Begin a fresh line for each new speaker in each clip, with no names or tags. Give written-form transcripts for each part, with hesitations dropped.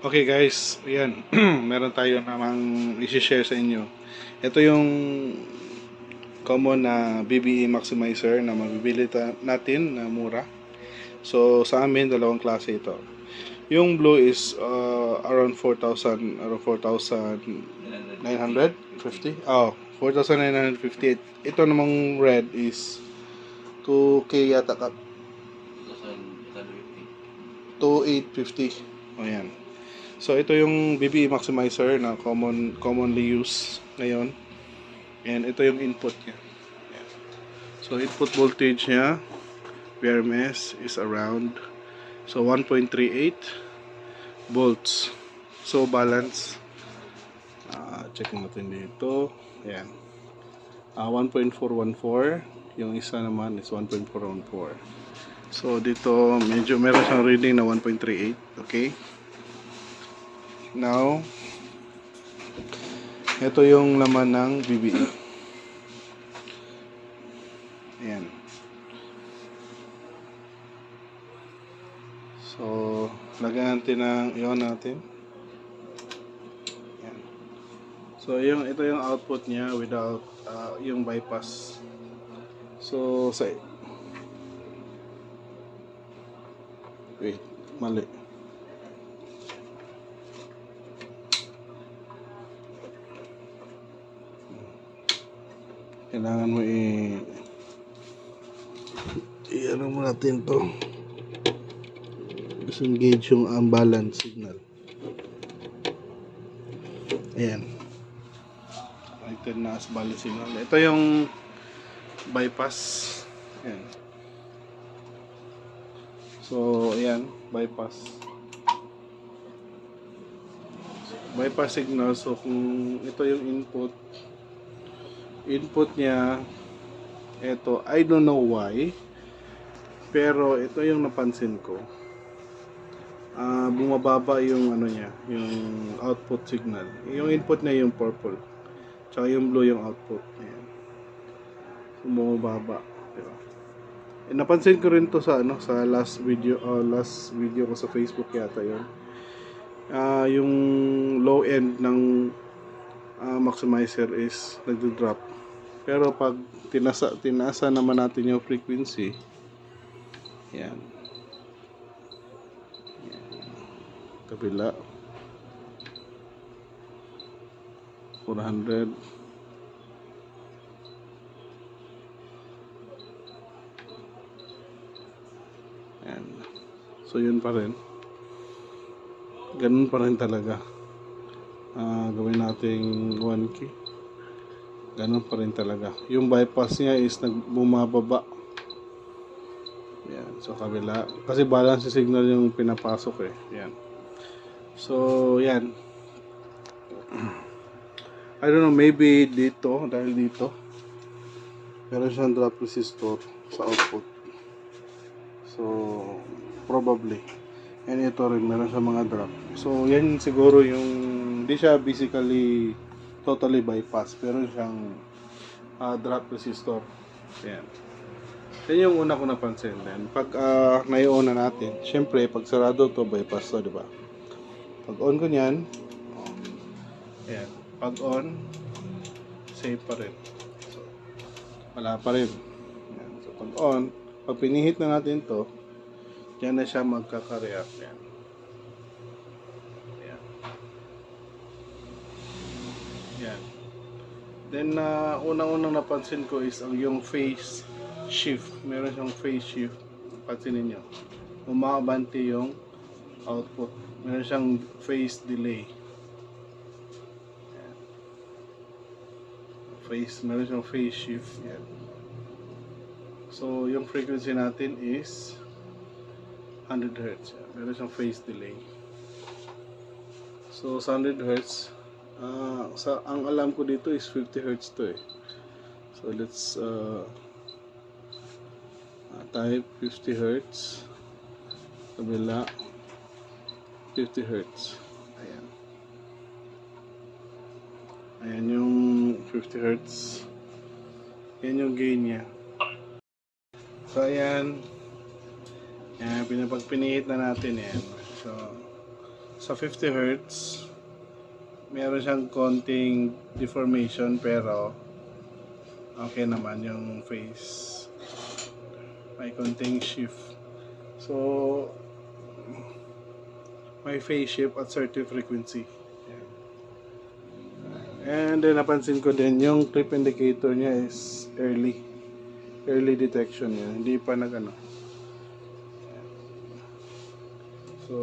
Okay guys, ayan, meron tayo namang i-share sa inyo. Ito yung common na BBE maximizer na mabibili natin na mura. So sa amin, dalawang klase ito. Yung blue is around 4,000, around 4,950. Oh, 4,958. Ito namang red is 2K yata ka. 2,850. O yan. So ito yung BBE maximizer na commonly used ngayon. And ito yung input niya. Ayan. So input voltage niya VRMS is around 1.38 volts. So balance. Check natin dito. Ayan. 1.414. Yung isa naman is 1.414. So dito medyo meron siyang reading na 1.38. Okay. Now, ito yung laman ng BBE. Ayan. So, lagyan natin ng ion natin. Ayan. So, ito yung output niya without yung bypass. So, wait, mali. Kailangan mo ano mo natin to, disengage yung unbalanced signal. Ayan, connected na as balanced signal. Ito yung bypass. Ayan. So ayan, bypass signal. So kung ito yung input niya, ito, I don't know why, pero ito yung napansin ko, bumababa yung ano niya, yung output signal. Yung input niya yung purple, tsaka yung blue yung output. Ayan. Bumababa, diba? Napansin ko rin to sa last video ko sa Facebook yata yun. Yung low end ng maximizer is nagdo-drop. Pero pag tinasa naman natin yung frequency, yan. Kabila 400. Yan. So yun pa rin. Ganun pa rin talaga. Gawin nating 1K. Ganun pa rin talaga. Yung bypass niya is bumababa. Yan. So kabila. Kasi balance signal yung pinapasok eh. Yan. So yan. I don't know, maybe dito, dahil dito meron siyang drop resistor sa output. So probably. And ito rin meron siyang mga drop. So yan siguro yung hindi siya basically totally bypass, pero siyang drop resistor. Yan. Yan yung una ko napansin. Then pag na-on na natin, syempre pag sarado to, bypass to, diba? Pag on ko niyan, ayan, pag on, safe pa rin. So, wala pa rin. Ayan. So pag on, pag pinihit na natin to, diyan na siya magkaka-react. Ayan. Ayan. Ayan. Then unang-unang napansin ko is yung phase shift. Meron siyang phase shift. Pansinin nyo, umabante yung output. Meron siyang phase delay. Meron siyang phase shift. Yan. So yung frequency natin is 100 Hz. Meron siyang phase delay. So sa 100 Hz, ang alam ko dito is 50 Hz to eh. So let's type 50 Hz. Kabila 50 Hz. Ayan. Ayan yung 50 Hz. Yan yung gain niya. So ayan, pinipinihit na natin yan. So sa 50 Hz, meron siyang konting deformation pero okay naman yung phase. May konting shift. So may phase shift at certain frequency. And then napansin ko din yung trip indicator niya is early detection yan, hindi pa nag ano. So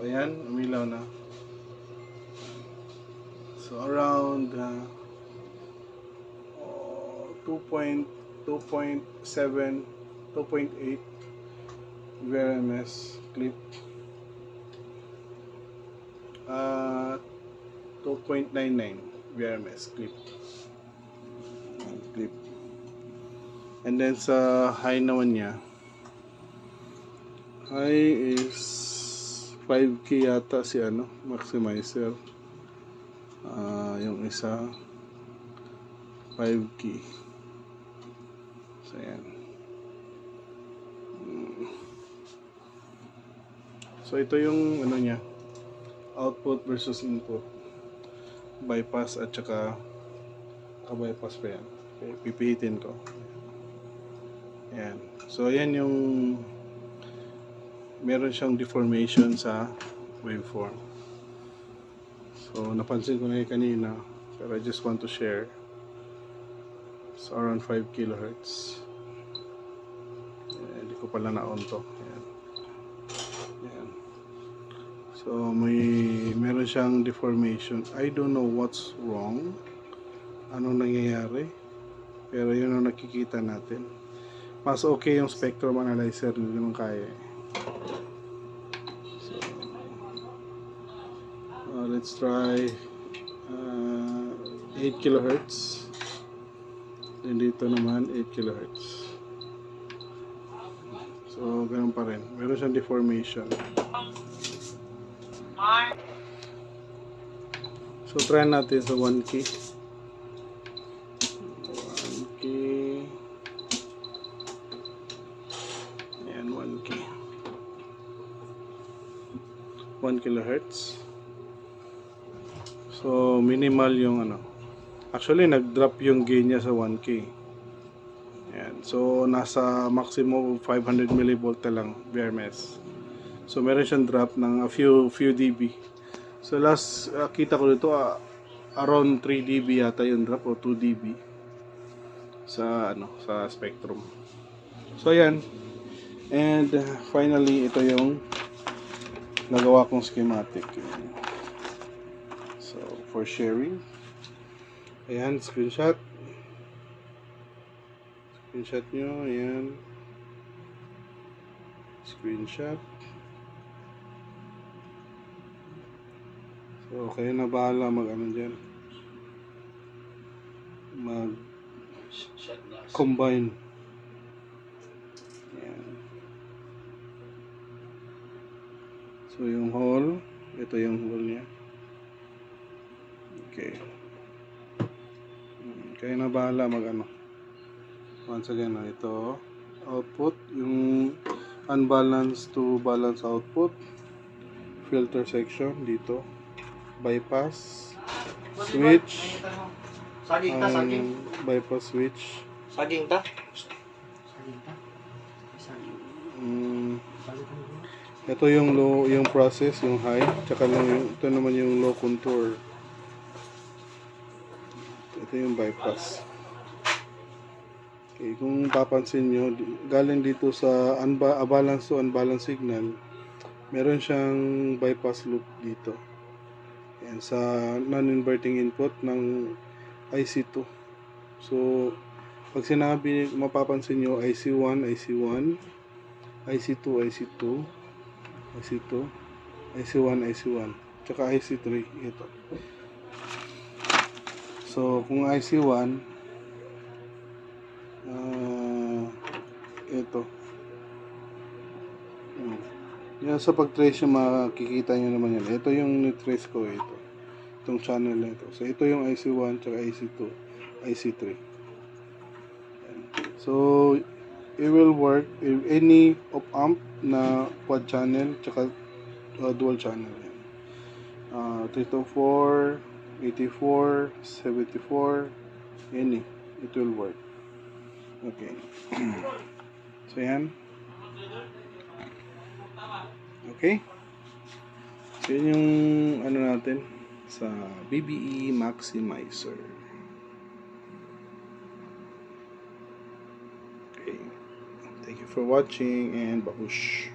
ayan, umilaw na. So around 2.7, 2.8 VRMS clip. 2.99 VRMS clip. And then sa high naman niya, high is 5K yata si ano, maximizer. Yung isa 5K. So yan. So ito yung ano niya, output versus input, bypass at saka ka-bypass pa yan. Okay, pipihitin ko. Ayan. So ayan yung meron siyang deformation sa waveform. So napansin ko na yun kanina, pero I just want to share. So around 5 kHz. Hindi ko pala na-on to. Ayan. Ayan. So meron siyang deformation. I don't know what's wrong. Anong nangyayari? Pero yun ang nakikita natin. Mas okay yung spectrum analyzer, hindi naman kaya. So let's try 8 kHz. Then dito naman 8 kHz. So ganun pa rin. Meron siyang deformation. So try natin sa 1K. 1K. Ayan, 1K. 1 kHz. So minimal yung ano. Actually nag-drop yung gain niya sa 1K. Ayan. So nasa maximum 500 mV na lang VRMS. So meron siyang drop ng a few dB. So last kita ko dito around 3 dB yata yung drop o 2 dB sa ano, sa spectrum. So ayan. And finally ito yung nagawa kong schematic. So for sharing. Ayan, screenshot nyo, ayan, screenshot. So kayo na bahala mag ano dyan, mag combine. Ayan. So yung hole, ito yung hole nya. Okay, kayo na bahala mag ano. Once again, ito output, yung unbalanced to balance output, filter section dito, bypass switch, bypass switch, ito yung low, yung process, yung high, tsaka lang yung, ito naman yung low contour. Ito yung bypass. Okay, kung papansin nyo, galing dito sa balance to unbalanced signal, meron siyang bypass loop dito. Yan, sa non-inverting input ng IC2. So, pag sinabi, mapapansin nyo, IC1, IC1, IC2, IC2, IC2, IC1, IC1, tsaka IC3, ito. So, kung IC1, ito. Yan, sa pag-trace yung makikita nyo naman yan. Ito yung nitrace ko, ito. itong channel na ito. So, ito yung IC1, tsaka IC2, IC3. So, it will work if any op-amp na quad channel, tsaka dual channel. 324, 84, 74, any. It will work. Okay. So, yan. Okay. So, yun yung ano natin sa BBE Maximizer. Okay. Thank you for watching and babush.